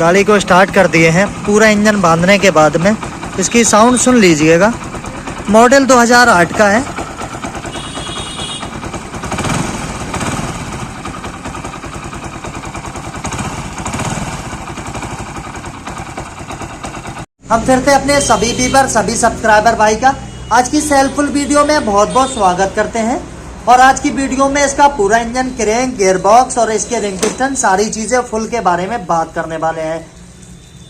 गाड़ी को स्टार्ट कर दिए हैं। पूरा इंजन बांधने के बाद में इसकी साउंड सुन लीजिएगा। मॉडल 2008 का है। हम फिर से अपने सभी व्यूअर, सभी सब्सक्राइबर भाई का आज की सेलफुल वीडियो में बहुत बहुत स्वागत करते हैं। और आज की वीडियो में इसका पूरा इंजन, क्रेंक, गियरबॉक्स और इसके रिंग पिस्टन सारी चीज़ें फुल के बारे में बात करने वाले हैं।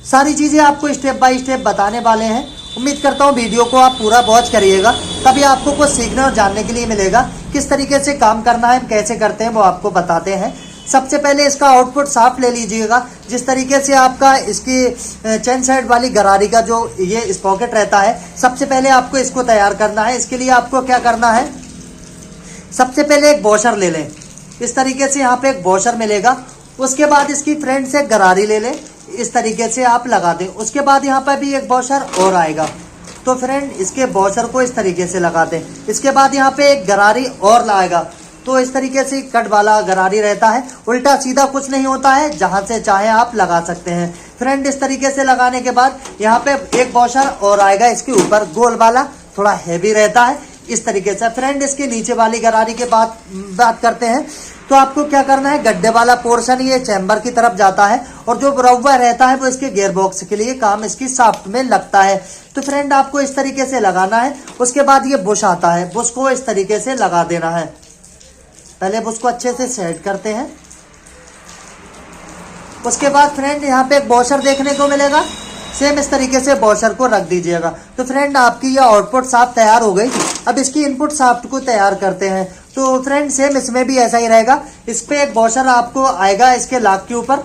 सारी चीज़ें आपको स्टेप बाय स्टेप बताने वाले हैं। उम्मीद करता हूँ वीडियो को आप पूरा वॉच करिएगा, तभी आपको कुछ सीखने और जानने के लिए मिलेगा। किस तरीके से काम करना है, कैसे करते हैं, वो आपको बताते हैं। सबसे पहले इसका आउटपुट साफ ले लीजिएगा। जिस तरीके से आपका इसकी चेन साइड वाली गरारी का जो ये स्पॉकेट रहता है, सबसे पहले आपको इसको तैयार करना है। इसके लिए आपको क्या करना है, सबसे पहले एक वॉशर ले लें। इस तरीके से यहाँ पे एक वॉशर मिलेगा। उसके बाद इसकी फ्रंट से गरारी ले लें, इस तरीके से आप लगा दें। उसके बाद यहाँ पर भी एक वॉशर और आएगा, तो फ्रेंड इसके वॉशर को इस तरीके से लगा दें। इसके बाद यहाँ पे एक गरारी और लाएगा, तो इस तरीके से कट वाला गरारी रहता है। उल्टा सीधा कुछ नहीं होता है, जहां से चाहे आप लगा सकते हैं। फ्रेंड इस तरीके से लगाने के बाद यहाँ पे एक वॉशर और आएगा इसके ऊपर, गोल वाला, थोड़ा हैवी रहता है इस तरीके से। फ्रेंड इसके नीचे वाली गरारी के बात करते हैं, तो आपको क्या करना है, गड्ढे वाला पोर्शन ये चैम्बर की तरफ जाता है और जो रव्वा रहता है वो इसके गियर बॉक्स के लिए काम इसकी शाफ्ट में लगता है। तो फ्रेंड आपको इस तरीके से लगाना है। उसके बाद ये बुश आता है, बुश को इस तरीके से लगा देना है। पहले बुश को अच्छे से सेट करते हैं। उसके बाद फ्रेंड यहाँ पे एक वॉशर देखने को मिलेगा, सेम इस तरीके से वॉशर को रख दीजिएगा। तो फ्रेंड आपकी ये आउटपुट शाफ्ट तैयार हो गई। अब इसकी इनपुट शाफ्ट को तैयार करते हैं। तो फ्रेंड सेम इसमें भी ऐसा ही रहेगा। इस पे एक वॉशर आपको आएगा इसके लाक के ऊपर,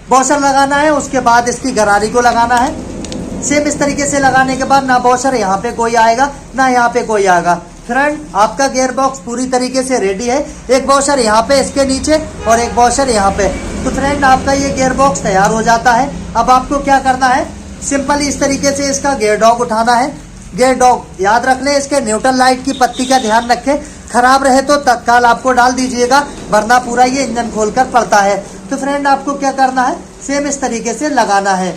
वॉशर लगाना है। उसके बाद इसकी गरारी को लगाना है। सेम इस तरीके से लगाने के बाद ना वॉशर यहाँ पे कोई आएगा, ना यहाँ पे कोई आएगा। फ्रेंड आपका गियर बॉक्स पूरी तरीके से रेडी है। एक वॉशर यहाँ पे इसके नीचे और एक वॉशर यहाँ पे। तो फ्रेंड आपका ये गियर बॉक्स तैयार हो जाता है। अब आपको क्या करना है, सिंपली इस तरीके से इसका गियर डॉग उठाना है। गियर डॉग याद रख लें, इसके न्यूट्रल लाइट की पत्ती का ध्यान रखें। खराब रहे तो तत्काल आपको डाल दीजिएगा, वरना पूरा ये इंजन खोलकर पड़ता है। तो फ्रेंड आपको क्या करना है, सेम इस तरीके से लगाना है।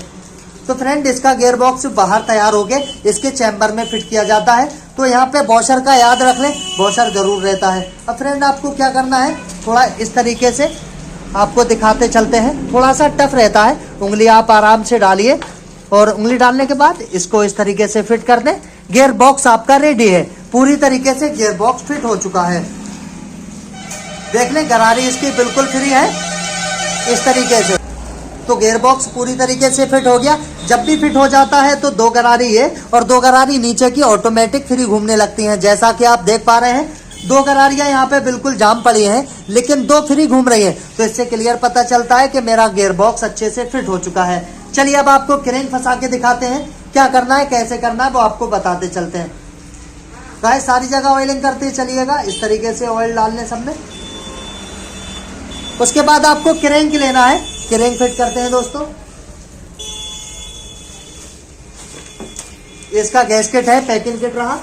तो फ्रेंड इसका गियर बॉक्स बाहर तैयार हो गए, इसके चैम्बर में फिट किया जाता है। तो यहाँ पे वॉशर का याद रख लें, वॉशर जरूर रहता है। अब फ्रेंड आपको क्या करना है, थोड़ा इस तरीके से आपको दिखाते चलते हैं। थोड़ा सा टफ रहता है, उंगली आप आराम से डालिए और उंगली डालने के बाद इसको इस तरीके से फिट कर दें। गियर बॉक्स आपका रेडी है, पूरी तरीके से गियर बॉक्स फिट हो चुका है। देख लें गरारी इसकी बिल्कुल फ्री है इस तरीके से। तो गियर बॉक्स पूरी तरीके से फिट हो गया। जब भी फिट हो जाता है तो दो गरारी है और दो गरारी नीचे की ऑटोमेटिक फ्री घूमने लगती हैं। जैसा कि आप देख पा रहे हैं, दो गरारियां यहाँ पे बिल्कुल जाम पड़ी हैं, लेकिन दो फ्री घूम रही हैं। तो इससे क्लियर पता चलता है कि मेरा गियर बॉक्स अच्छे से फिट हो चुका है। चलिए अब आपको क्रेंक फंसा के दिखाते हैं, क्या करना है, कैसे करना है, वो आपको बताते चलते हैं। गाइस सारी जगह ऑयलिंग करते चलिएगा, इस तरीके से ऑयल डालने सब में। उसके बाद आपको क्रेंक लेना है, क्रेंक फिट करते हैं दोस्तों। इसका गैसकेट है, पैकिंग किट रहा।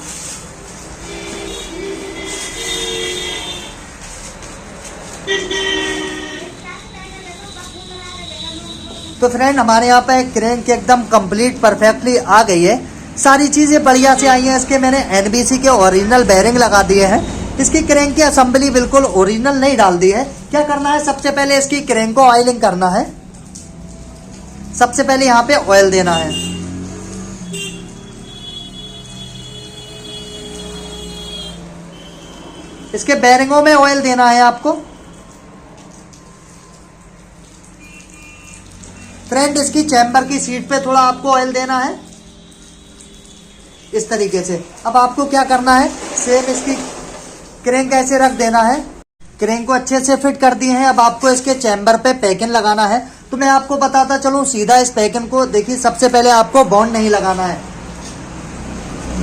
तो फ्रेंड हमारे यहाँ पे क्रेंक एकदम कंप्लीट परफेक्टली आ गई है। सारी चीजें बढ़िया से आई हैं। इसके मैंने एनबीसी के ओरिजिनल बेरिंग लगा दिए हैं। इसकी क्रेंक की असेंबली बिल्कुल ओरिजिनल नहीं डाल दी है। क्या करना है, सबसे पहले इसकी क्रेंक को ऑयलिंग करना है। सबसे पहले यहाँ पे ऑयल देना है। इसके बेरिंगों में ऑयल देना है आपको। फ्रेंड इसकी चैम्बर की सीट पे थोड़ा आपको ऑयल देना है इस तरीके से। अब आपको क्या करना है, सेम इसकी क्रेंक ऐसे रख देना है। क्रेंक को अच्छे से फिट कर दिए हैं। अब आपको इसके चैम्बर पे पैकिंग लगाना है। तो मैं आपको बताता चलूं सीधा इस पैकिंग को। देखिए सबसे पहले आपको बॉन्ड नहीं लगाना है,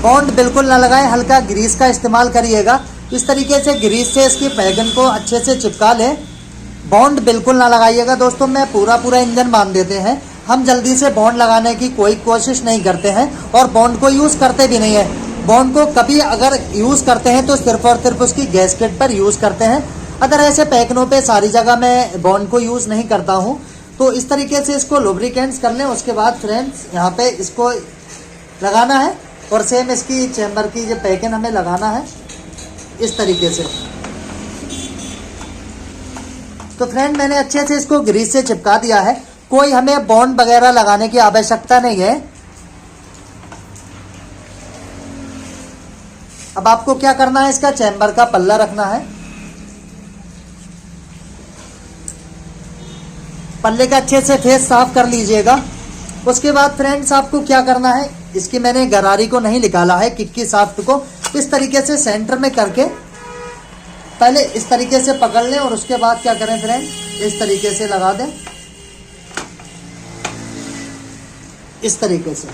बॉन्ड बिल्कुल ना लगाएं, हल्का ग्रीस का इस्तेमाल करिएगा। इस तरीके से ग्रीस से इसकी पैकिंग को अच्छे से चिपका लें। बॉन्ड बिल्कुल ना लगाइएगा दोस्तों, मैं पूरा इंजन बांध देते हैं। हम जल्दी से बॉन्ड लगाने की कोई कोशिश नहीं करते हैं और बॉन्ड को यूज़ करते भी नहीं है। बॉन्ड को कभी अगर यूज़ करते हैं तो सिर्फ और सिर्फ उसकी गैसकेट पर यूज़ करते हैं। अदर ऐसे पैकनों पे सारी जगह मैं बॉन्ड को यूज़ नहीं करता हूँ। तो इस तरीके से इसको लुब्रिकेंट्स कर लें। उसके बाद फ्रेंड्स यहाँ पे इसको लगाना है और सेम इसकी चैम्बर की जो पैकिंग हमें लगाना है इस तरीके से। तो फ्रेंड मैंने अच्छे से इसको ग्रीस से चिपका दिया है, कोई हमें बॉन्ड वगैरह लगाने की आवश्यकता नहीं है। अब आपको क्या करना है, इसका चैम्बर का पल्ला रखना है, पल्ले का अच्छे से फेस साफ कर लीजिएगा। उसके बाद फ्रेंड्स आपको क्या करना है, इसकी मैंने गरारी को नहीं निकाला है, किक की शाफ्ट को इस तरीके से सेंटर में करके पहले इस तरीके से पकड़ लें और उसके बाद क्या करें फ्रेंड, इस तरीके से लगा दें, इस तरीके से।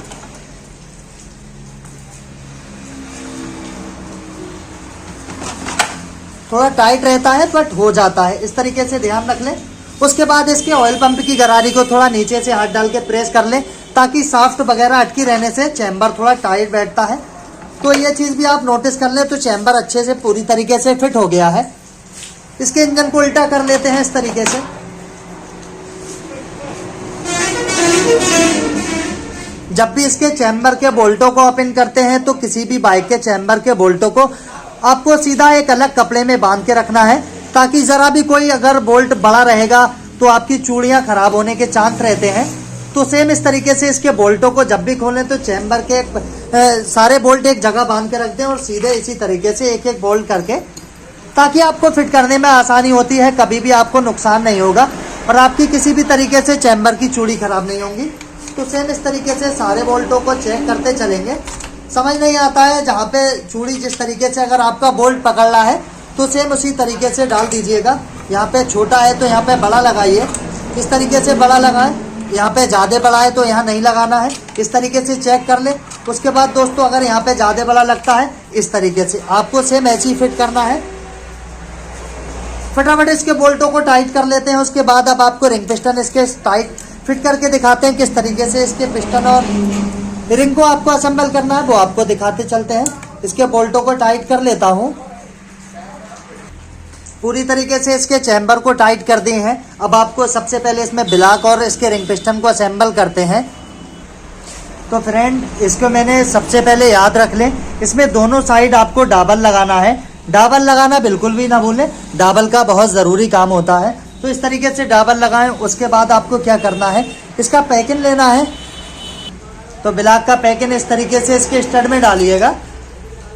थोड़ा टाइट रहता है बट हो जाता है, इस तरीके से ध्यान रख लें। उसके बाद इसके ऑयल पंप की गरारी को थोड़ा नीचे से हाथ डाल के प्रेस कर लें ताकि शाफ्ट वगैरह अटकी रहने से चैम्बर थोड़ा टाइट बैठता है। तो ये चीज़ भी आप नोटिस कर लें। तो चैम्बर अच्छे से पूरी तरीके से फिट हो गया है। इसके इंजन को उल्टा कर लेते हैं इस तरीके से। जब भी इसके चैम्बर के बोल्टों को ओपन करते हैं तो किसी भी बाइक के चैम्बर के बोल्टों को आपको सीधा एक अलग कपड़े में बांध के रखना है ताकि ज़रा भी कोई अगर बोल्ट बड़ा रहेगा तो आपकी चूड़ियाँ खराब होने के चांस रहते हैं। तो सेम इस तरीके से इसके बोल्टों को जब भी खोलें तो चैम्बर के सारे बोल्ट एक जगह बांध के रख दें और सीधे इसी तरीके से एक एक बोल्ट करके, ताकि आपको फिट करने में आसानी होती है, कभी भी आपको नुकसान नहीं होगा और आपकी किसी भी तरीके से चैम्बर की चूड़ी खराब नहीं होंगी। तो सेम इस तरीके से सारे बोल्टों को चेक करते चलेंगे। समझ नहीं आता है जहाँ पे चूड़ी जिस तरीके से अगर आपका बोल्ट पकड़ रहा है तो सेम उसी तरीके से डाल दीजिएगा। यहाँ पे छोटा है तो यहाँ पे बड़ा लगाइए, इस तरीके से बड़ा लगाएं। यहाँ पे ज़्यादा बड़ा है तो यहाँ नहीं लगाना है, इस तरीके से चेक कर लें। उसके बाद दोस्तों अगर यहाँ पे ज़्यादा बड़ा लगता है इस तरीके से आपको सेम ऐसे ही फिट करना है। फटाफट इसके बोल्टों को टाइट कर लेते हैं। उसके बाद अब आपको रिंग पिस्टन इसके टाइट फिट करके दिखाते हैं किस तरीके से इसके पिस्टन और रिंग को आपको असेंबल करना है, वो आपको दिखाते चलते हैं। इसके बोल्टों को टाइट कर लेता हूँ। पूरी तरीके से इसके चैम्बर को टाइट कर दिए हैं। अब आपको सबसे पहले इसमें ब्लॉक और इसके रिंग पिस्टन को असेंबल करते हैं। तो फ्रेंड इसको मैंने सबसे पहले याद रख लें, इसमें दोनों साइड आपको डाबल लगाना है। डाबल लगाना बिल्कुल भी ना भूलें, डाबल का बहुत ज़रूरी काम होता है। तो इस तरीके से डाबल लगाएं। उसके बाद आपको क्या करना है, इसका पैकिंग लेना है। तो ब्लॉक का पैकिंग इस तरीके से इसके स्टड में डालिएगा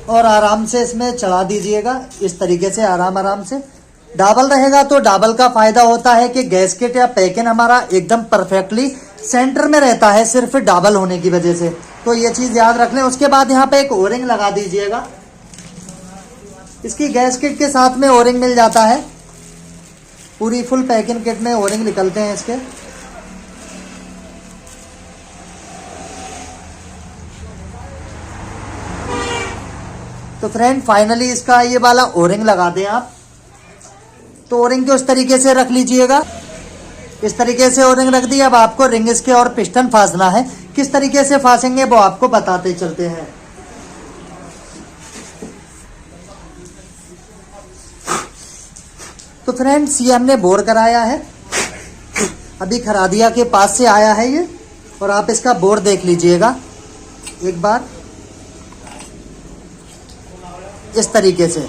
और आराम से इसमें चढ़ा दीजिएगा, इस तरीके से आराम से। डाबल रहेगा तो डाबल का फ़ायदा होता है कि गैस्केट या पैकिंग हमारा एकदम परफेक्टली सेंटर में रहता है, सिर्फ डाबल होने की वजह से। तो ये चीज़ याद रख लें। उसके बाद यहाँ पे एक ओरिंग लगा दीजिएगा। इसकी गैस्केट के साथ में ओरिंग मिल जाता है। पूरी फुल पैकिंग किट में ओरिंग निकलते हैं इसके। तो फ्रेंड फाइनली इसका ये वाला ओरिंग लगा दें आप। तो ओरिंग को इस तरीके से रख लीजिएगा, इस तरीके से ओरिंग रख दी। अब आपको रिंग इसके और पिस्टन फासना है। किस तरीके से फासेंगे वो आपको बताते चलते हैं। तो फ्रेंड्स ये हमने बोर कराया है, अभी खरादिया के पास से आया है ये, और आप इसका बोर देख लीजिएगा एक बार इस तरीके से।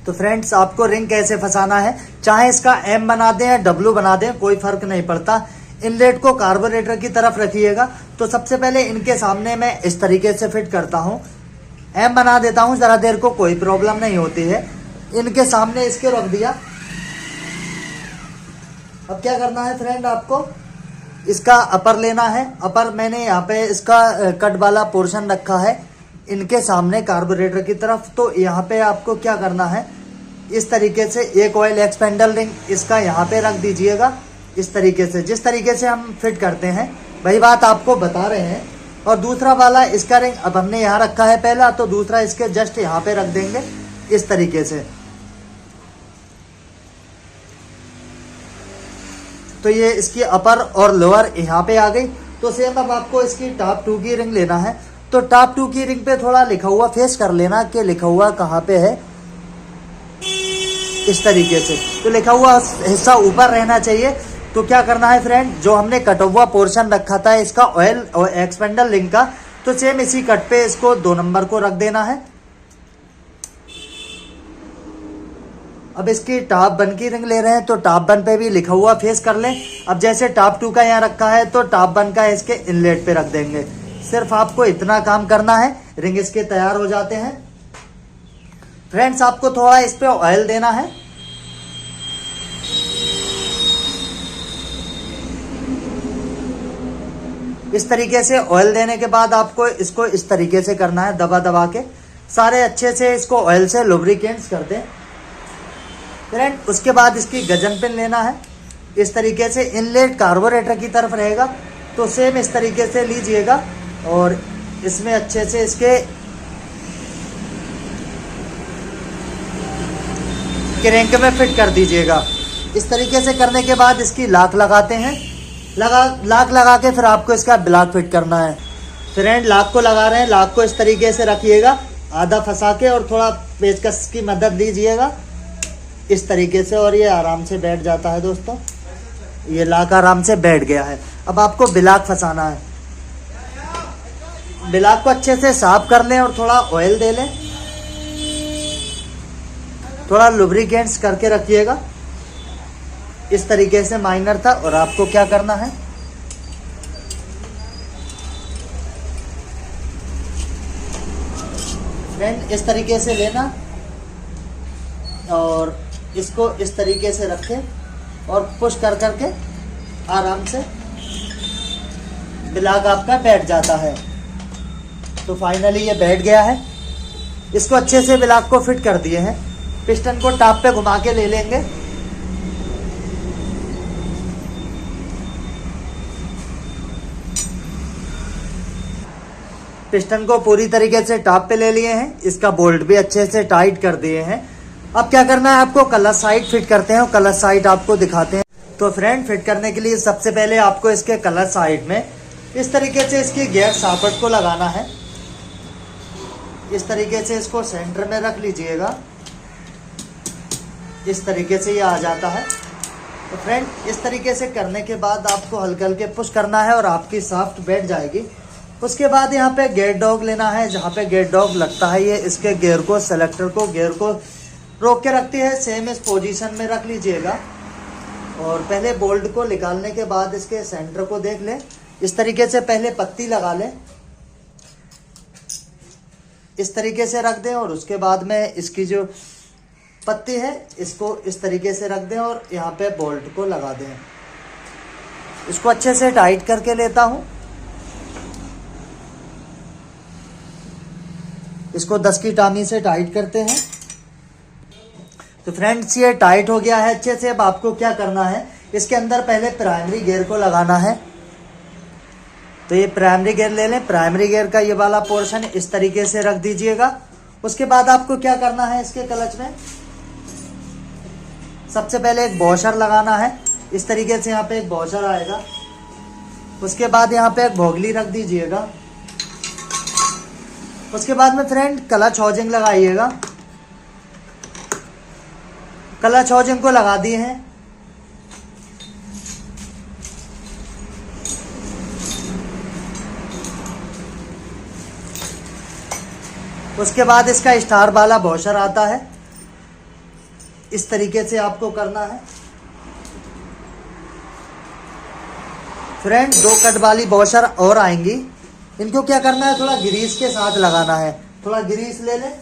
तो फ्रेंड्स आपको रिंग कैसे फंसाना है, चाहे इसका एम बना दें या डब्ल्यू बना दें कोई फर्क नहीं पड़ता। इनलेट को कार्बोरेटर की तरफ रखिएगा। तो सबसे पहले इनके सामने मैं इस तरीके से फिट करता हूँ, एम बना देता हूँ, ज़रा देर को कोई प्रॉब्लम नहीं होती है। इनके सामने इसके रख दिया। अब क्या करना है फ्रेंड, आपको इसका अपर लेना है। अपर मैंने यहाँ पे इसका कट वाला पोर्शन रखा है इनके सामने कार्बोरेटर की तरफ। तो यहाँ पे आपको क्या करना है, इस तरीके से एक ऑयल एक्सपेंडल रिंग इसका यहाँ पे रख दीजिएगा, इस तरीके से, जिस तरीके से हम फिट करते हैं वही बात आपको बता रहे हैं। और दूसरा वाला इसका रिंग अब हमने यहाँ रखा है पहला, तो दूसरा इसके जस्ट यहाँ पे रख देंगे इस तरीके से। तो ये इसकी अपर और लोअर यहाँ पे आ गई। तो सेम अब आपको इसकी टॉप 2 की रिंग लेना है। तो टॉप 2 की रिंग पे थोड़ा लिखा हुआ फेस कर लेना कि लिखा हुआ कहाँ पे है। इस तरीके से। तो लिखा हुआ हिस्सा ऊपर रहना चाहिए। तो क्या करना है फ्रेंड, जो हमने कटा हुआ पोर्शन रखा था इसका ऑयल और एक्सपेंडर लिंक का, तो सेम इसी कट पे इसको 2 नंबर को रख देना है। अब इसकी टॉप बन की रिंग ले रहे हैं, तो टॉप बन पे भी लिखा हुआ फेस कर लें। अब जैसे टॉप 2 का यहाँ रखा है, तो टॉप बन का इसके इनलेट पे रख देंगे। सिर्फ आपको इतना काम करना है, रिंग इसके तैयार हो जाते हैं। फ्रेंड्स, आपको थोड़ा इस पे ऑयल देना है। इस तरीके से ऑयल देने के बाद आपको इसको इस तरीके से करना है, दबा दबा के सारे अच्छे से इसको ऑयल से लुब्रिकेंट्स कर दें। फ्रेंड, उसके बाद इसकी गजन पिन लेना है। इस तरीके से इनलेट कार्बोरेटर की तरफ रहेगा, तो सेम इस तरीके से लीजिएगा और इसमें अच्छे से इसके क्रैंक में फिट कर दीजिएगा। इस तरीके से करने के बाद इसकी लाक लगाते हैं। लाक लगा के फिर आपको इसका ब्लॉक फिट करना है। फ्रेंड, लाक को लगा रहे हैं, लाक को इस तरीके से रखिएगा, आधा फंसा के और थोड़ा पेचकस की मदद लीजिएगा इस तरीके से, और ये आराम से बैठ जाता है। दोस्तों, ये लाक आराम से बैठ गया है। अब आपको ब्लॉक फंसाना है। ब्लॉक को अच्छे से साफ कर लें और थोड़ा ऑयल दे लें, थोड़ा लुब्रिकेंट्स करके रखिएगा। इस तरीके से माइनर था। और आपको क्या करना है, फ्रेंड, इस तरीके से लेना और इसको इस तरीके से रखें और पुश कर करके आराम से ब्लॉक आपका बैठ जाता है। तो फाइनली ये बैठ गया है। इसको अच्छे से ब्लॉक को फिट कर दिए हैं। पिस्टन को टॉप पे घुमा के ले लेंगे। पिस्टन को पूरी तरीके से टॉप पे ले लिए हैं। इसका बोल्ट भी अच्छे से टाइट कर दिए हैं। अब क्या करना है, आपको कलर साइड फिट करते हैं। कलर साइड आपको दिखाते हैं। तो फ्रेंड, फिट करने के लिए सबसे पहले आपको इसके कलर साइड में इस तरीके से इसकी गियर सॉकेट को लगाना है। इस तरीके से इसको सेंटर में रख लीजिएगा। इस तरीके से ये आ जाता है। तो फ्रेंड, इस तरीके से करने के बाद आपको हल्के हल्के पुश करना है और आपकी शाफ्ट बैठ जाएगी। उसके बाद यहाँ पे गेट डॉग लेना है। जहाँ पे गेट डॉग लगता है, ये इसके गियर को, सेलेक्टर को, गियर को रोक के रखती है। सेम इस पोजीशन में रख लीजिएगा और पहले बोल्ट को निकालने के बाद इसके सेंटर को देख लें। इस तरीके से पहले पत्ती लगा लें, इस तरीके से रख दें और उसके बाद में इसकी जो पत्ती है इसको इस तरीके से रख दें और यहाँ पे बोल्ट को लगा दें। इसको अच्छे से टाइट करके लेता हूँ। इसको 10 की टामी से टाइट करते हैं। तो फ्रेंड्स, ये टाइट हो गया है अच्छे से। अब आपको क्या करना है, इसके अंदर पहले प्राइमरी गियर को लगाना है। तो ये प्राइमरी गियर ले लें। प्राइमरी गियर का ये वाला पोर्शन इस तरीके से रख दीजिएगा। उसके बाद आपको क्या करना है, इसके क्लच में सबसे पहले एक वॉशर लगाना है। इस तरीके से यहाँ पे एक वॉशर आएगा। उसके बाद यहाँ पे एक भोगली रख दीजिएगा। उसके बाद में फ्रेंड क्लच हाउसिंग लगाइएगा। क्लच हाउसिंग को लगा दिए हैं। उसके बाद इसका स्टार वाला वॉशर आता है। इस तरीके से आपको करना है। फ्रेंड, 2 कट वाली वॉशर और आएंगी। इनको क्या करना है, थोड़ा ग्रीस के साथ लगाना है। थोड़ा ग्रीस ले लें।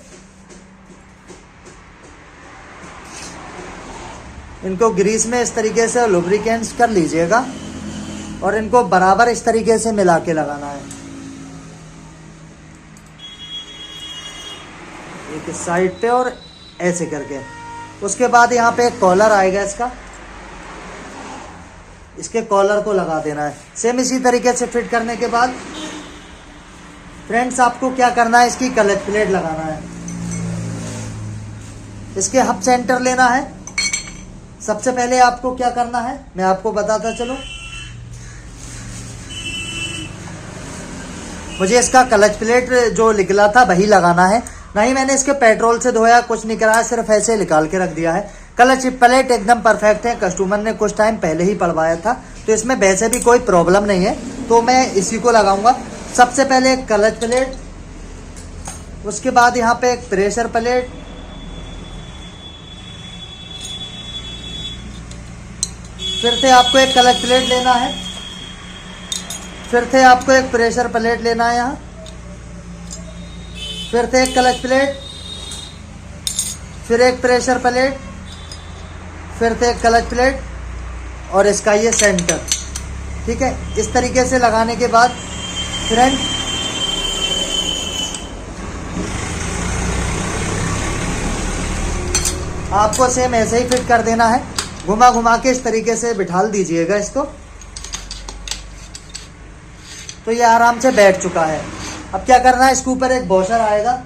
इनको ग्रीस में इस तरीके से लुब्रिकेंट्स कर लीजिएगा और इनको बराबर इस तरीके से मिला के लगाना है। एक इस साइड पे और ऐसे करके। उसके बाद यहाँ पे एक कॉलर आएगा इसका, इसके कॉलर को लगा देना है। सेम इसी तरीके से फिट करने के बाद फ्रेंड्स, आपको क्या करना है, इसकी क्लच प्लेट लगाना है। इसके हब सेंटर लेना है। सबसे पहले आपको क्या करना है, मैं आपको बताता चलूं। मुझे इसका क्लच प्लेट जो निकला था वही लगाना है। नहीं, मैंने इसके पेट्रोल से धोया, कुछ नहीं कराया, सिर्फ ऐसे निकाल के रख दिया है। क्लच प्लेट एकदम परफेक्ट है, कस्टमर ने कुछ टाइम पहले ही पड़वाया था, तो इसमें वैसे भी कोई प्रॉब्लम नहीं है। तो मैं इसी को लगाऊंगा। सबसे पहले एक क्लच प्लेट, उसके बाद यहाँ पे एक प्रेशर प्लेट, फिर से आपको एक क्लच प्लेट लेना है, फिर से आपको एक प्रेशर प्लेट लेना है यहाँ, फिर से एक क्लच प्लेट, फिर एक प्रेशर प्लेट, फिर से एक क्लच प्लेट और इसका ये सेंटर। ठीक है, इस तरीके से लगाने के बाद फ्रेंड आपको सेम ऐसे ही फिट कर देना है। घुमा घुमा के इस तरीके से बिठाल दीजिएगा इसको, तो ये आराम से बैठ चुका है। अब क्या करना है, इसके ऊपर एक वॉशर आएगा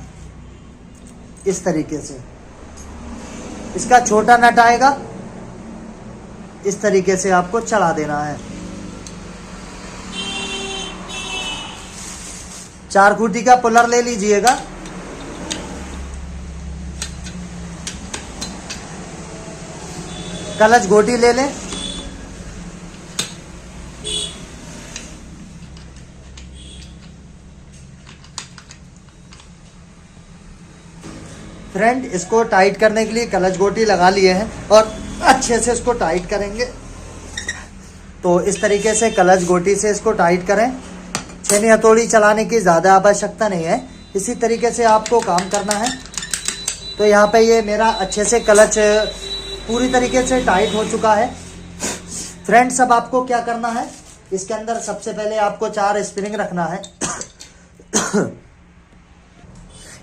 इस तरीके से, इसका छोटा नट आएगा, इस तरीके से आपको चला देना है। 4 खूंटी का पुलर ले लीजिएगा, क्लच गोटी ले लें, फ्रेंड इसको टाइट करने के लिए क्लच गोटी लगा लिए हैं और अच्छे से इसको टाइट करेंगे। तो इस तरीके से क्लच गोटी से इसको टाइट करें। छेनी हथौड़ी चलाने की ज़्यादा आवश्यकता नहीं है, इसी तरीके से आपको काम करना है। तो यहाँ पे ये मेरा अच्छे से क्लच पूरी तरीके से टाइट हो चुका है। फ्रेंड्स अब आपको क्या करना है, इसके अंदर सबसे पहले आपको 4 स्प्रिंग रखना है।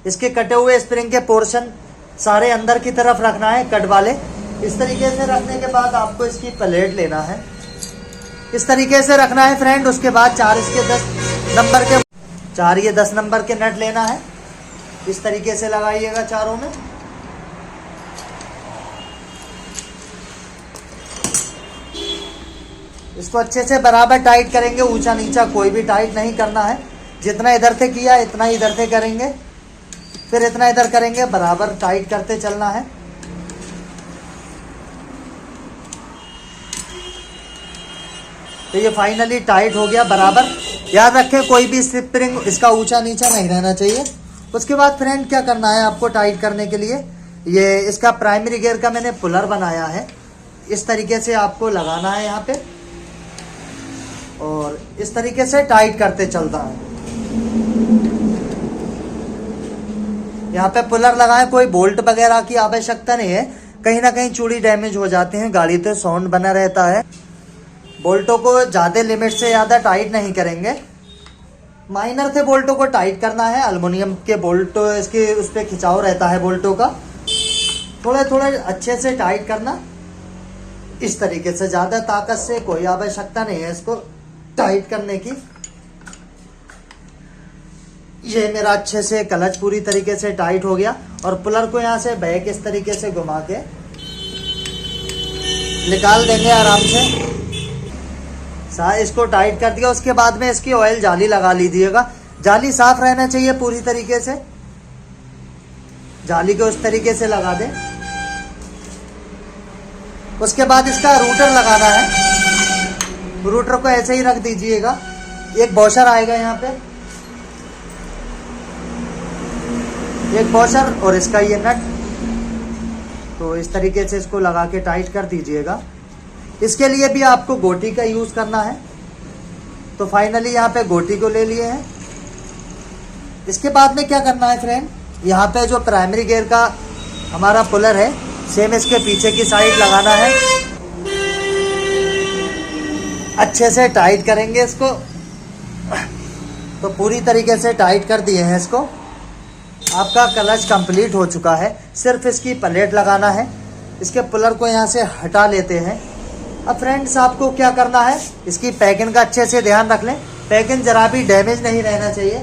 इसके कटे हुए स्प्रिंग के पोर्शन सारे अंदर की तरफ रखना है, कट वाले। इस तरीके से रखने के बाद आपको इसकी प्लेट लेना है, इस तरीके से रखना है फ्रेंड। उसके बाद 4 इसके 10 नंबर के 4 ये 10 नंबर के नट लेना है, इस तरीके से लगाइएगा चारों में। इसको अच्छे से बराबर टाइट करेंगे, ऊंचा नीचा कोई भी टाइट नहीं करना है। जितना इधर से किया इतना इधर से करेंगे, फिर इतना इधर करेंगे, बराबर टाइट करते चलना है। तो ये फाइनली टाइट हो गया बराबर। याद रखें कोई भी स्प्रिंग इसका ऊंचा नीचा नहीं रहना चाहिए। उसके बाद फ्रेंड क्या करना है आपको टाइट करने के लिए, ये इसका प्राइमरी गियर का मैंने पुलर बनाया है, इस तरीके से आपको लगाना है यहाँ पे और इस तरीके से टाइट करते चलता है। यहाँ पे पुलर लगाएं, कोई बोल्ट वगैरह की आवश्यकता नहीं है, कहीं ना कहीं चूड़ी डैमेज हो जाते हैं, गाड़ी तो साउंड बना रहता है। बोल्टों को ज़्यादा लिमिट से ज़्यादा टाइट नहीं करेंगे, माइनर से बोल्टों को टाइट करना है। एल्युमिनियम के बोल्ट इसके उस पर खिंचाव रहता है बोल्टों का, थोड़े थोड़े अच्छे से टाइट करना इस तरीके से, ज़्यादा ताकत से कोई आवश्यकता नहीं है इसको टाइट करने की। ये मेरा अच्छे से क्लच पूरी तरीके से टाइट हो गया और पुलर को यहाँ से बैक इस तरीके से घुमा के निकाल देंगे आराम से। इसको टाइट कर दिया। उसके बाद में इसकी ऑयल जाली लगा लीजिएगा, जाली साफ रहना चाहिए पूरी तरीके से, जाली को उस तरीके से लगा दें। उसके बाद इसका रूटर लगाना है, रूटर को ऐसे ही रख दीजिएगा। एक वॉशर आएगा यहाँ पे, एक वॉशर और इसका ये नट, तो इस तरीके से इसको लगा के टाइट कर दीजिएगा। इसके लिए भी आपको गोटी का यूज़ करना है, तो फाइनली यहाँ पे गोटी को ले लिए हैं। इसके बाद में क्या करना है फ्रेंड, यहाँ पे जो प्राइमरी गियर का हमारा पुलर है सेम इसके पीछे की साइड लगाना है, अच्छे से टाइट करेंगे इसको। तो पूरी तरीके से टाइट कर दिए हैं इसको। आपका क्लच कंप्लीट हो चुका है, सिर्फ इसकी प्लेट लगाना है। इसके पुलर को यहाँ से हटा लेते हैं। अब फ्रेंड्स आपको क्या करना है, इसकी पैकिंग का अच्छे से ध्यान रख लें, पैकिंग जरा भी डैमेज नहीं रहना चाहिए।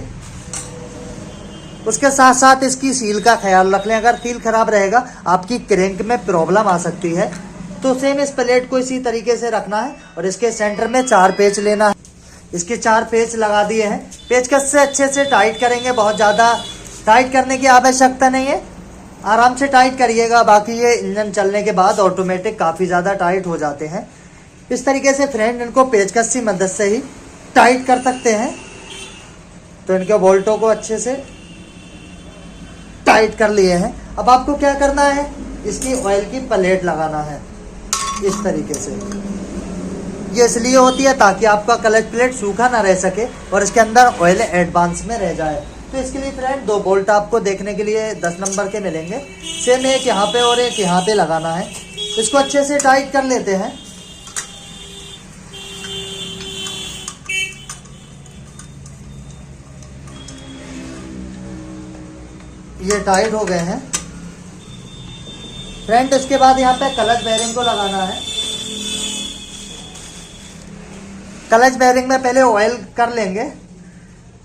उसके साथ साथ इसकी सील का ख्याल रख लें, अगर सील खराब रहेगा आपकी क्रैंक में प्रॉब्लम आ सकती है। तो सेम इस प्लेट को इसी तरीके से रखना है और इसके सेंटर में 4 पेच लेना है। इसके 4 पेच लगा दिए हैं, पेचकस से अच्छे से टाइट करेंगे, बहुत ज़्यादा टाइट करने की आवश्यकता नहीं है। आराम से टाइट करिएगा, बाकी ये इंजन चलने के बाद ऑटोमेटिक काफ़ी ज़्यादा टाइट हो जाते हैं। इस तरीके से फ्रेंड इनको पेचकस की मदद से ही टाइट कर सकते हैं। तो इनके बोल्टों को अच्छे से टाइट कर लिए हैं। अब आपको क्या करना है, इसकी ऑयल की प्लेट लगाना है इस तरीके से। ये इसलिए होती है ताकि आपका क्लच प्लेट सूखा ना रह सके और इसके अंदर ऑयल एडवांस में रह जाए। तो इसके लिए फ्रेंड 2 बोल्ट आपको देखने के लिए 10 नंबर के मिलेंगे। सेम एक यहाँ पे और एक यहाँ पे लगाना है। इसको अच्छे से टाइट कर लेते हैं। ये टाइट हो गए हैं फ्रेंड। इसके बाद यहाँ पे क्लच बेयरिंग को लगाना है। क्लच बेयरिंग में पहले ऑयल कर लेंगे।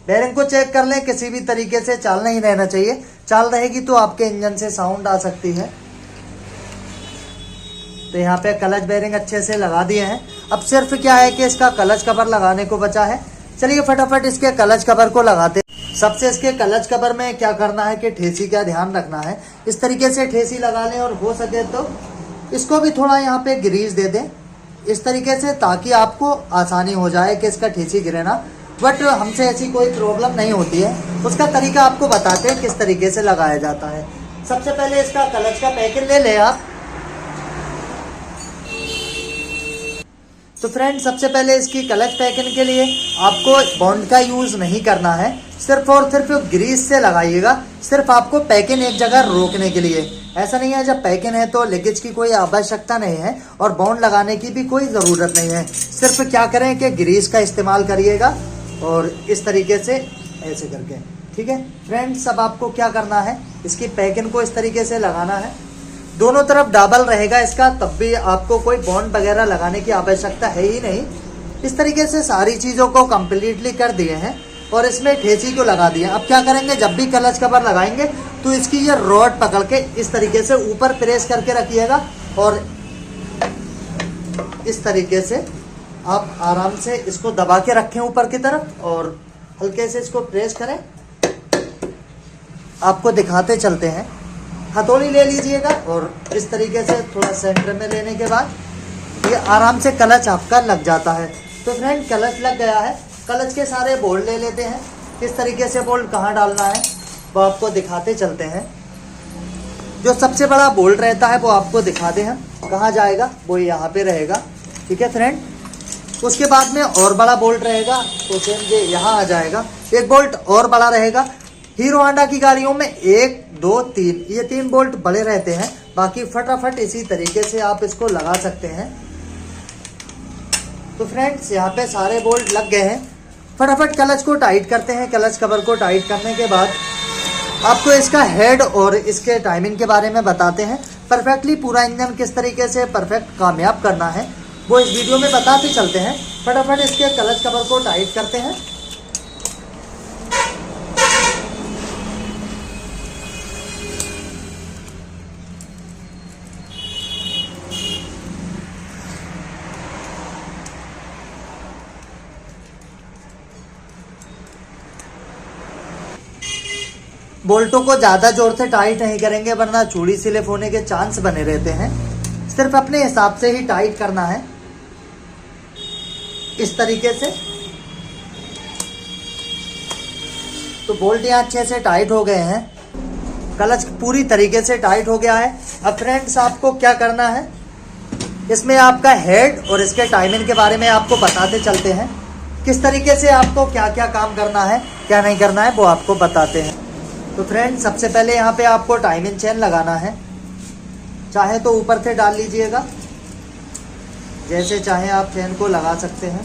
बेयरिंग को चेक कर लें, किसी भी तरीके से चाल नहीं रहना चाहिए। चाल रहेगी तो आपके इंजन से साउंड आ सकती है। तो यहाँ पे क्लच बेयरिंग अच्छे से लगा दिए हैं। अब सिर्फ क्या है कि इसका क्लच कवर लगाने को बचा है। चलिए फटाफट इसके क्लच कवर को लगाते हैं। सबसे इसके क्लच कवर में क्या करना है कि ठेसी का ध्यान रखना है। इस तरीके से ठेसी लगा लें और हो सके तो इसको भी थोड़ा यहाँ पे ग्रीस दे दें इस तरीके से, ताकि आपको आसानी हो जाए कि इसका ठेसी गिरे ना। बट हमसे ऐसी कोई प्रॉब्लम नहीं होती है। उसका तरीका आपको बताते हैं किस तरीके से लगाया जाता है। सबसे पहले इसका क्लच का पैकेट ले लें आप। तो फ्रेंड सबसे पहले इसकी क्लच पैकिंग के लिए आपको बॉन्ड का यूज़ नहीं करना है, सिर्फ और सिर्फ ग्रीस से लगाइएगा। सिर्फ आपको पैकिंग एक जगह रोकने के लिए। ऐसा नहीं है जब पैकिंग है तो लीकेज की कोई आवश्यकता नहीं है और बॉन्ड लगाने की भी कोई ज़रूरत नहीं है। सिर्फ क्या करें कि ग्रीस का इस्तेमाल करिएगा और इस तरीके से ऐसे करके, ठीक है फ्रेंड्स। अब आपको क्या करना है, इसकी पैकिंग को इस तरीके से लगाना है। दोनों तरफ डबल रहेगा इसका, तब भी आपको कोई बॉन्ड वगैरह लगाने की आवश्यकता है ही नहीं। इस तरीके से सारी चीज़ों को कम्प्लीटली कर दिए हैं और इसमें ठेसी को लगा दिए। अब क्या करेंगे, जब भी क्लच कवर लगाएंगे तो इसकी ये रॉड पकड़ के इस तरीके से ऊपर प्रेस करके रखिएगा और इस तरीके से आप आराम से इसको दबा के रखें ऊपर की तरफ और हल्के से इसको प्रेस करें। आपको दिखाते चलते हैं। हथौड़ी ले लीजिएगा और इस तरीके से थोड़ा सेंटर में लेने के बाद ये आराम से क्लच आपका लग जाता है। तो फ्रेंड क्लच लग गया है। क्लच के सारे बोल्ट ले लेते हैं। किस तरीके से बोल्ट कहाँ डालना है वो आपको दिखाते चलते हैं। जो सबसे बड़ा बोल्ट रहता है वो आपको दिखा दें हम कहाँ जाएगा, वो यहाँ पे रहेगा, ठीक है फ्रेंड। उसके बाद में और बड़ा बोल्ट रहेगा तो सेम ये यहाँ आ जाएगा। एक बोल्ट और बड़ा रहेगा। हीरो होंडा की गाड़ियों में 1 2 3 ये 3 बोल्ट बड़े रहते हैं। बाकी फटाफट इसी तरीके से आप इसको लगा सकते हैं। तो फ्रेंड्स यहाँ पे सारे बोल्ट लग गए हैं। फटाफट क्लच को टाइट करते हैं। क्लच कवर को टाइट करने के बाद आपको इसका हेड और इसके टाइमिंग के बारे में बताते हैं। परफेक्टली पूरा इंजन किस तरीके से परफेक्ट कामयाब करना है वो इस वीडियो में बताते चलते हैं। फटाफट इसके क्लच कवर को टाइट करते हैं। बोल्टों को ज़्यादा जोर से टाइट नहीं करेंगे वरना चूड़ी स्लिप होने के चांस बने रहते हैं। सिर्फ अपने हिसाब से ही टाइट करना है इस तरीके से। तो बोल्ट यहाँ अच्छे से टाइट हो गए हैं। क्लच पूरी तरीके से टाइट हो गया है। अब फ्रेंड्स आपको क्या करना है, इसमें आपका हेड और इसके टाइमिंग के बारे में आपको बताते चलते हैं। किस तरीके से आपको क्या क्या काम करना है क्या नहीं करना है वो आपको बताते हैं। तो फ्रेंड्स सबसे पहले यहाँ पे आपको टाइमिंग चेन लगाना है। चाहे तो ऊपर से डाल लीजिएगा, जैसे चाहे आप चेन को लगा सकते हैं।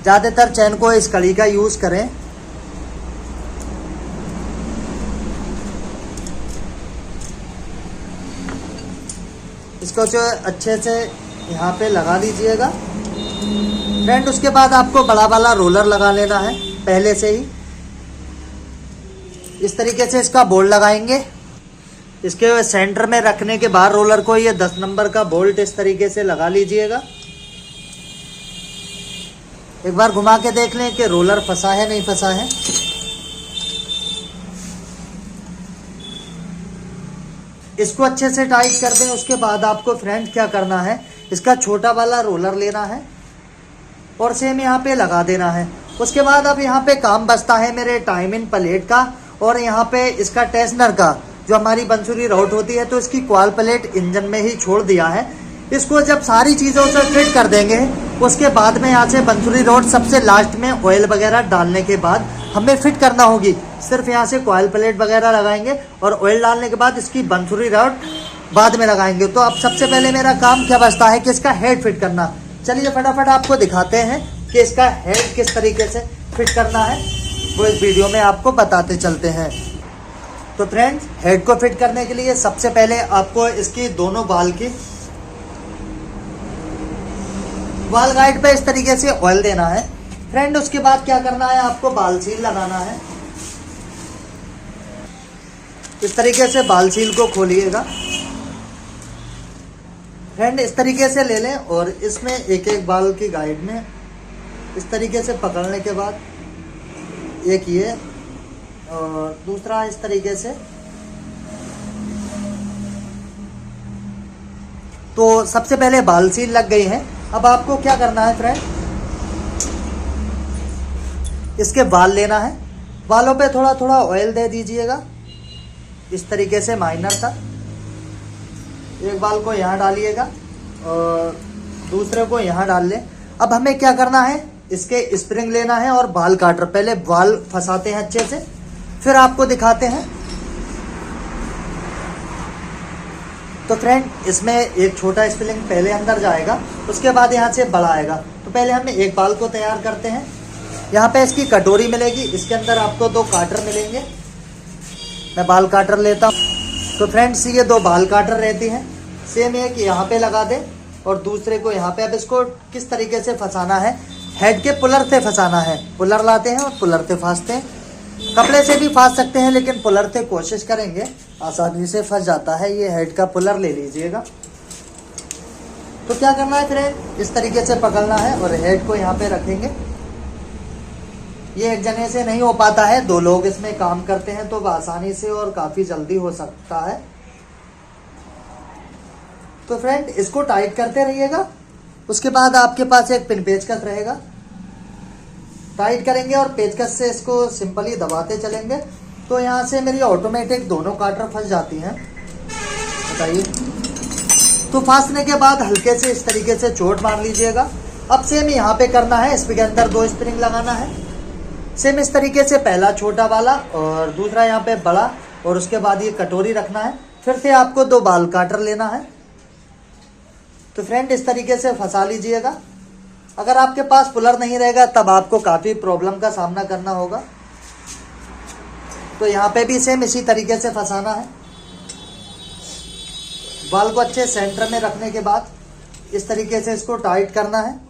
ज़्यादातर चेन को इस कड़ी का यूज़ करें। इसको जो अच्छे से यहाँ पे लगा लीजिएगा फ्रेंड। उसके बाद आपको बड़ा वाला रोलर लगा लेना है पहले से ही। इस तरीके से इसका बोल्ट लगाएंगे। इसके सेंटर में रखने के बाद रोलर को ये 10 नंबर का बोल्ट इस तरीके से लगा लीजिएगा। एक बार घुमा के देख लें कि रोलर फंसा है नहीं फंसा है। इसको अच्छे से टाइट कर दें। उसके बाद आपको फ्रेंड क्या करना है, इसका छोटा वाला रोलर लेना है और सेम यहाँ पे लगा देना है। उसके बाद अब यहाँ पे काम बचता है मेरे टाइम इन प्लेट का और यहाँ पे इसका टेंशनर का, जो हमारी बंसुरी राउट होती है तो इसकी क्वाल प्लेट इंजन में ही छोड़ दिया है। इसको जब सारी चीज़ों से फिट कर देंगे उसके बाद में यहाँ से बंसुरी राउट सबसे लास्ट में ऑयल वगैरह डालने के बाद हमें फिट करना होगी। सिर्फ यहाँ से क्वाल प्लेट वगैरह लगाएंगे और ऑयल डालने के बाद इसकी बंसुरी राउट बाद में लगाएंगे। तो अब सबसे पहले मेरा काम क्या बचता है कि इसका हेड फिट करना। चलिए फटाफट आपको दिखाते हैं कि इसका हेड किस तरीके से फिट करना है, वो इस वीडियो में आपको बताते चलते हैं। तो फ्रेंड्स, हेड को फिट करने के लिए सबसे पहले आपको इसकी दोनों वाल गाइड पे इस तरीके से ऑयल देना है फ्रेंड। उसके बाद क्या करना है, आपको बाल सील लगाना है। इस तरीके से बाल सील को खोलिएगा फ्रेंड, इस तरीके से ले लें और इसमें एक एक बाल की गाइड में इस तरीके से पकड़ने के बाद एक ये और दूसरा इस तरीके से। तो सबसे पहले बाल सील लग गई है। अब आपको क्या करना है फ्रेंड, इसके बाल लेना है, बालों पे थोड़ा थोड़ा ऑयल दे दीजिएगा इस तरीके से माइनर था। एक बाल को यहाँ डालिएगा और दूसरे को यहाँ डाल लें। अब हमें क्या करना है, इसके स्प्रिंग लेना है और बाल काटर, पहले बाल फंसाते हैं अच्छे से फिर आपको दिखाते हैं। तो फ्रेंड, इसमें एक छोटा स्प्रिंग पहले अंदर जाएगा, उसके बाद यहाँ से बड़ा आएगा। तो पहले हमें एक बाल को तैयार करते हैं। यहाँ पे इसकी कटोरी मिलेगी, इसके अंदर आपको 2 काटर मिलेंगे। मैं बाल काटर लेता हूँ। तो फ्रेंड्स, ये 2 बाल काटर रहती हैं। सेम एक यहाँ पे लगा दें और दूसरे को यहाँ पे। अब इसको किस तरीके से फंसाना है, हेड के पुलर से फंसाना है। पुलर लाते हैं और पुलर से फंसते हैं। कपड़े से भी फंस सकते हैं लेकिन पुलर से कोशिश करेंगे, आसानी से फंस जाता है। ये हेड का पुलर ले लीजिएगा। तो क्या करना है फ्रेंड, इस तरीके से पकड़ना है और हेड को यहाँ पे रखेंगे। ये एक जने से नहीं हो पाता है, 2 लोग इसमें काम करते हैं तो आसानी से और काफ़ी जल्दी हो सकता है। तो फ्रेंड, इसको टाइट करते रहिएगा। उसके बाद आपके पास एक पिन पेचकस रहेगा, टाइट करेंगे और पेचकस से इसको सिंपली दबाते चलेंगे। तो यहाँ से मेरी ऑटोमेटिक दोनों काटर फंस जाती हैं। बताइए, तो फंसने के बाद हल्के से इस तरीके से चोट मार लीजिएगा। अब सेम यहाँ पे करना है, इसके अंदर 2 स्प्रिंग लगाना है। सेम इस तरीके से पहला छोटा वाला और दूसरा यहाँ पे बड़ा और उसके बाद ये कटोरी रखना है। फिर से आपको 2 बाल काटर लेना है। तो फ्रेंड, इस तरीके से फंसा लीजिएगा। अगर आपके पास पुलर नहीं रहेगा तब आपको काफ़ी प्रॉब्लम का सामना करना होगा। तो यहाँ पे भी सेम इसी तरीके से फंसाना है। बाल को अच्छे सेंटर में रखने के बाद इस तरीके से इसको टाइट करना है।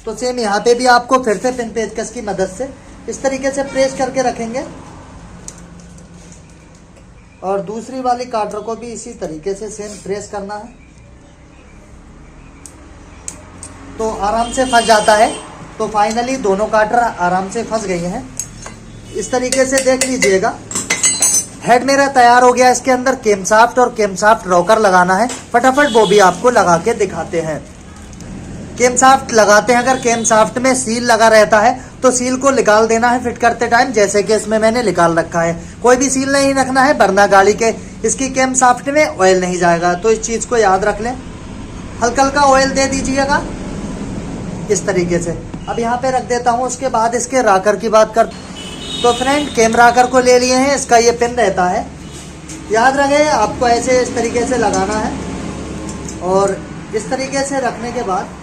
तो सेम यहाँ पे भी आपको फिर से पिन पेचकस की मदद से इस तरीके से प्रेस करके रखेंगे और दूसरी वाली काटर को भी इसी तरीके से सेम प्रेस करना है। तो आराम से फंस जाता है। तो फाइनली दोनों काटर आराम से फंस गई हैं। इस तरीके से देख लीजिएगा, हेड मेरा तैयार हो गया। इसके अंदर केमशाफ्ट और केमशाफ्ट रॉकर लगाना है। फटाफट वो भी आपको लगा के दिखाते हैं। केमशाफ्ट लगाते हैं, अगर केमशाफ्ट में सील लगा रहता है तो सील को निकाल देना है फिट करते टाइम, जैसे कि इसमें मैंने निकाल रखा है। कोई भी सील नहीं रखना है, वरना गाड़ी के इसकी केमशाफ्ट में ऑयल नहीं जाएगा। तो इस चीज़ को याद रख लें। हल्का हल्का ऑयल दे दीजिएगा इस तरीके से। अब यहाँ पे रख देता हूँ। उसके बाद इसके राकर की बात कर। तो फ्रेंड, केम राकर को ले लिए हैं। इसका ये पिन रहता है, याद रखें आपको ऐसे इस तरीके से लगाना है और इस तरीके से रखने के बाद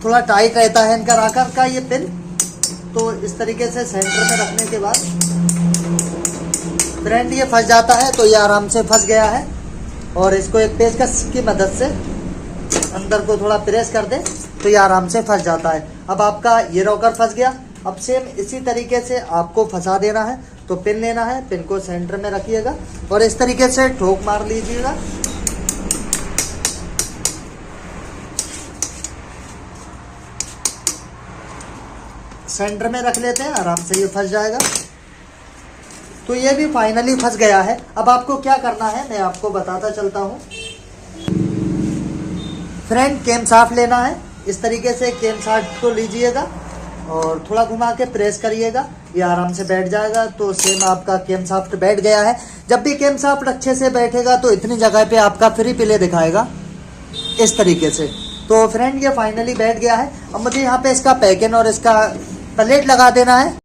थोड़ा टाइट रहता है इनका राकर का ये पिन। तो इस तरीके से सेंटर में रखने के बाद फ्रेंड ये फंस जाता है। तो ये आराम से फंस गया है और इसको एक पेचकस की मदद से अंदर को थोड़ा प्रेस कर दें तो ये आराम से फंस जाता है। अब आपका ये रॉकर फंस गया। अब सेम इसी तरीके से आपको फंसा देना है। तो पिन लेना है, पिन को सेंटर में रखिएगा और इस तरीके से ठोक मार लीजिएगा। सेंटर में रख लेते हैं, आराम से ये फंस जाएगा। तो ये भी फाइनली फंस गया है। अब आपको क्या करना है मैं आपको बताता चलता हूँ। फ्रेंड कैम शाफ्ट लेना है, इस तरीके से कैम शाफ्ट को लीजिएगा और थोड़ा घुमा के प्रेस करिएगा, ये आराम से बैठ जाएगा। तो सेम आपका कैम शाफ्ट बैठ गया है। जब भी कैम शाफ्ट अच्छे से बैठेगा तो इतनी जगह पे आपका फ्री प्ले दिखाएगा इस तरीके से। तो फ्रेंड ये फाइनली बैठ गया है। अब मुझे यहाँ पे इसका पैकिंग और इसका प्लेट लगा देना है।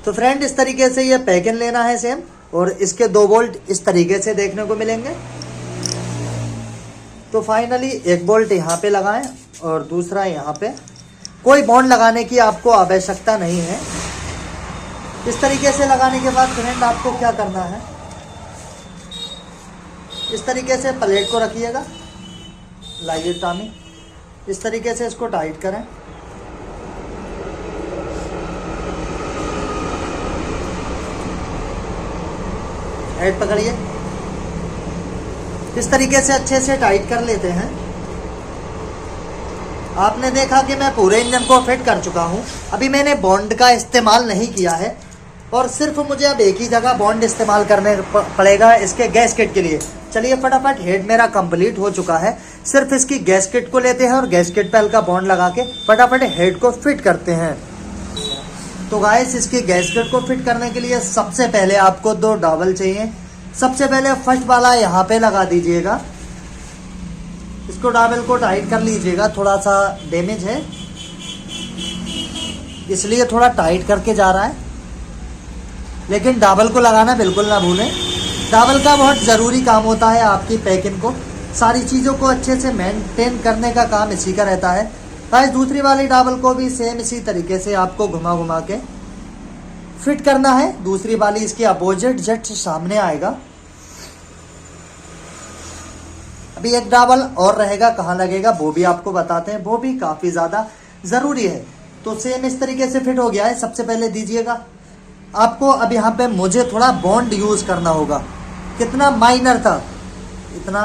तो फ्रेंड इस तरीके से ये पैकिंग लेना है सेम, और इसके 2 बोल्ट इस तरीके से देखने को मिलेंगे। तो फाइनली एक बोल्ट यहाँ पे लगाएं और दूसरा यहाँ पे। कोई बॉन्ड लगाने की आपको आवश्यकता नहीं है। इस तरीके से लगाने के बाद फ्रेंड आपको क्या करना है, इस तरीके से प्लेट को रखिएगा, लाइए टामी, इस तरीके से इसको टाइट करें। हेड पकड़िए, इस तरीके से अच्छे से टाइट कर लेते हैं। आपने देखा कि मैं पूरे इंजन को फिट कर चुका हूं। अभी मैंने बॉन्ड का इस्तेमाल नहीं किया है और सिर्फ मुझे अब एक ही जगह बॉन्ड इस्तेमाल करने पड़ेगा इसके गैस्केट के लिए। चलिए फटाफट, हेड मेरा कंप्लीट हो चुका है। सिर्फ इसकी गैस्केट को लेते हैं और गैस्केट पे हल्का बॉन्ड लगा के फटाफट हेड को फिट करते हैं। तो गाइस इसकी गैस्केट को फिट करने के लिए सबसे पहले आपको 2 डॉबल चाहिए। सबसे पहले फर्स्ट वाला यहाँ पे लगा दीजिएगा, इसको डॉबल को टाइट कर लीजिएगा। थोड़ा सा डैमेज है इसलिए थोड़ा टाइट करके जा रहा है, लेकिन डॉबल को लगाना बिल्कुल ना भूलें। डॉबल का बहुत ज़रूरी काम होता है आपकी पैकिंग को, सारी चीज़ों को अच्छे से मेंटेन करने का काम इसी का रहता है। गाइस दूसरी वाली डॉबल को भी सेम इसी तरीके से आपको घुमा घुमा के फिट करना है। दूसरी वाली इसके अपोजिट जस्ट सामने आएगा। अभी एक डॉबल और रहेगा, कहाँ लगेगा वो भी आपको बताते हैं, वो भी काफ़ी ज़्यादा ज़रूरी है। तो सेम इस तरीके से फिट हो गया है। सबसे पहले दीजिएगा आपको। अब यहाँ पे मुझे थोड़ा बॉन्ड यूज़ करना होगा। कितना माइनर था, इतना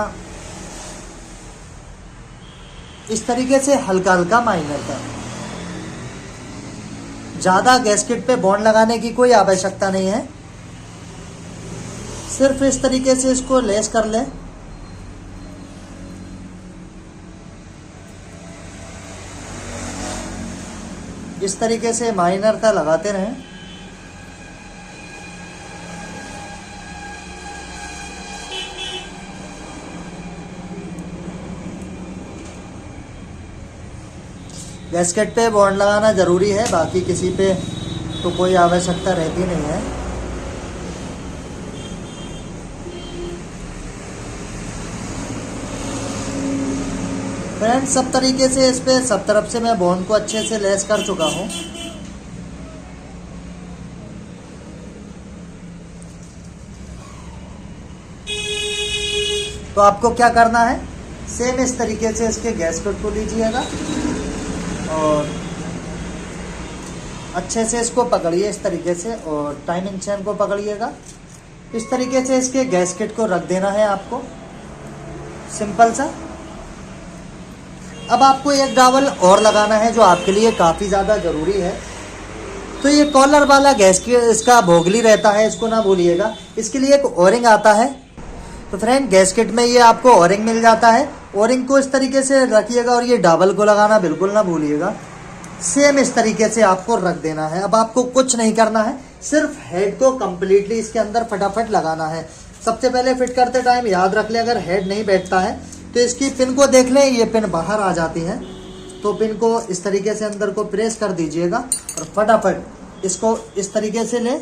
इस तरीके से हल्का हल्का माइनर था। ज़्यादा गैस्केट पे बॉन्ड लगाने की कोई आवश्यकता नहीं है। सिर्फ इस तरीके से इसको लेस कर लें। इस तरीके से माइनर था लगाते रहें। गैस्केट पे बॉन्ड लगाना ज़रूरी है, बाकी किसी पे तो कोई आवश्यकता रहती नहीं है। फ्रेंड्स सब तरीके से इस पे सब तरफ से मैं बॉन्ड को अच्छे से लेस कर चुका हूँ। तो आपको क्या करना है, सेम इस तरीके से इसके गैस्केट को लीजिएगा और अच्छे से इसको पकड़िए इस तरीके से, और टाइमिंग चेन को पकड़िएगा। इस तरीके से इसके गैस्केट को रख देना है आपको, सिंपल सा। अब आपको एक डॉबल और लगाना है जो आपके लिए काफ़ी ज़्यादा ज़रूरी है। तो ये कॉलर वाला गैस्केट इसका भोगली रहता है, इसको ना भूलिएगा। इसके लिए एक ओरिंग आता है। तो फ्रेंड गैस्केट में ये आपको ओरिंग मिल जाता है। ओरिंग को इस तरीके से रखिएगा और ये डॉबल को लगाना बिल्कुल ना भूलिएगा। सेम इस तरीके से आपको रख देना है। अब आपको कुछ नहीं करना है, सिर्फ हेड को कम्प्लीटली इसके अंदर फटाफट लगाना है। सबसे पहले फिट करते टाइम याद रख लें, अगर हेड नहीं बैठता है तो इसकी पिन को देख लें, ये पिन बाहर आ जाती है। तो पिन को इस तरीके से अंदर को प्रेस कर दीजिएगा और फटाफट इसको इस तरीके से लें।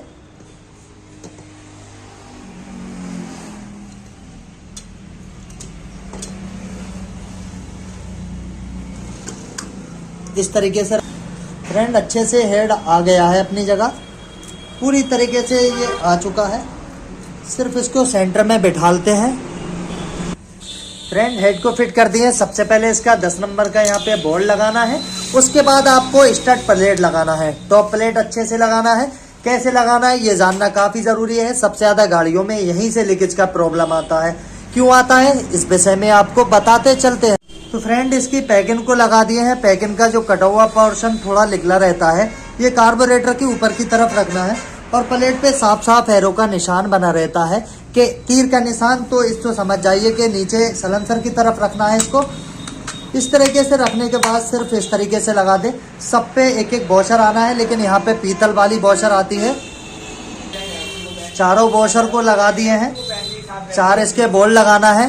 इस तरीके से फ्रेंड अच्छे से हेड आ गया है अपनी जगह, पूरी तरीके से ये आ चुका है। सिर्फ इसको सेंटर में बिठालते हैं। फ्रेंड हेड को फिट कर दिए। सबसे पहले इसका 10 नंबर का यहाँ पे बोल्ट लगाना है, उसके बाद आपको स्टड प्लेट लगाना है। टॉप प्लेट अच्छे से लगाना है। कैसे लगाना है ये जानना काफ़ी ज़रूरी है। सबसे ज़्यादा गाड़ियों में यहीं से लीकेज का प्रॉब्लम आता है। क्यों आता है इस विषय में आपको बताते चलते हैं। तो फ्रेंड इसकी पैकिंग को लगा दिए हैं। पैकिंग का जो कटा हुआ पोर्शन थोड़ा निकला रहता है, ये कार्बोरेटर के ऊपर की तरफ रखना है और प्लेट पे साफ साफ एरो का निशान बना रहता है कि तीर का निशान, तो इसको समझ जाइए कि नीचे सलेंसर की तरफ रखना है। इसको इस तरीके से रखने के बाद सिर्फ इस तरीके से लगा दे। सब पे एक एक वॉशर आना है, लेकिन यहाँ पे पीतल वाली वॉशर आती है। चारों वॉशर को लगा दिए हैं। 4 इसके बोल्ट लगाना है।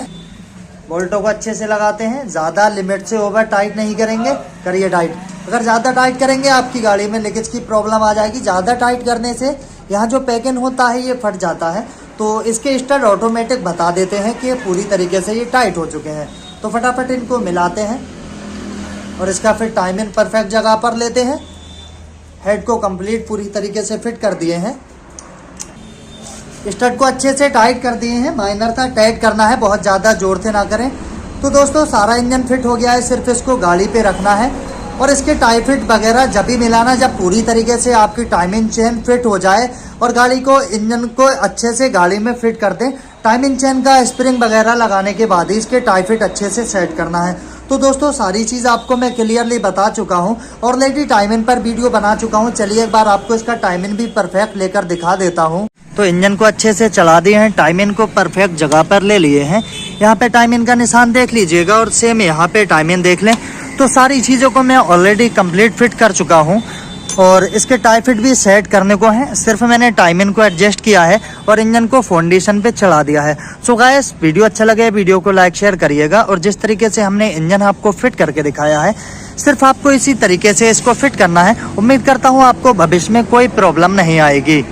बोल्टों को अच्छे से लगाते हैं, ज़्यादा लिमिट से ओवर टाइट नहीं करेंगे। करिए टाइट, अगर ज़्यादा टाइट करेंगे आपकी गाड़ी में लीकेज की प्रॉब्लम आ जाएगी। ज़्यादा टाइट करने से यहाँ जो पैकिंग होता है ये फट जाता है। तो इसके स्टड ऑटोमेटिक बता देते हैं कि पूरी तरीके से ये टाइट हो चुके हैं। तो फटाफट इनको मिलाते हैं और इसका फिर टाइमिंग परफेक्ट जगह पर लेते हैं। हेड को कंप्लीट पूरी तरीके से फिट कर दिए हैं। स्टड को अच्छे से टाइट कर दिए हैं, माइनर था टाइट करना है, बहुत ज़्यादा जोर से ना करें। तो दोस्तों सारा इंजन फिट हो गया है, सिर्फ इसको गाड़ी पे रखना है और इसके टाई फिट वगैरह जब भी मिलाना, जब पूरी तरीके से आपकी टाइमिंग चेन फिट हो जाए और गाड़ी को इंजन को अच्छे से गाड़ी में फिट कर दें। टाइमिंग चेन का स्प्रिंग वगैरह लगाने के बाद ही इसके टाई फिट अच्छे से सेट करना है। तो दोस्तों सारी चीज़ आपको मैं क्लियरली बता चुका हूं, ऑलरेडी टाइमिंग पर वीडियो बना चुका हूं। चलिए एक बार आपको इसका टाइमिंग भी परफेक्ट लेकर दिखा देता हूं। तो इंजन को अच्छे से चला दिए हैं, टाइमिंग को परफेक्ट जगह पर ले लिए हैं। यहाँ पे टाइमिंग का निशान देख लीजिएगा और सेम यहाँ पे टाइमिंग देख लें। तो सारी चीज़ों को मैं ऑलरेडी कंप्लीट फिट कर चुका हूँ और इसके टाई फिट भी सेट करने को है। सिर्फ मैंने टाइमिंग को एडजस्ट किया है और इंजन को फाउंडेशन पे चढ़ा दिया है। सो गाइस वीडियो अच्छा लगे वीडियो को लाइक शेयर करिएगा और जिस तरीके से हमने इंजन आपको फिट करके दिखाया है सिर्फ आपको इसी तरीके से इसको फिट करना है। उम्मीद करता हूँ आपको भविष्य में कोई प्रॉब्लम नहीं आएगी।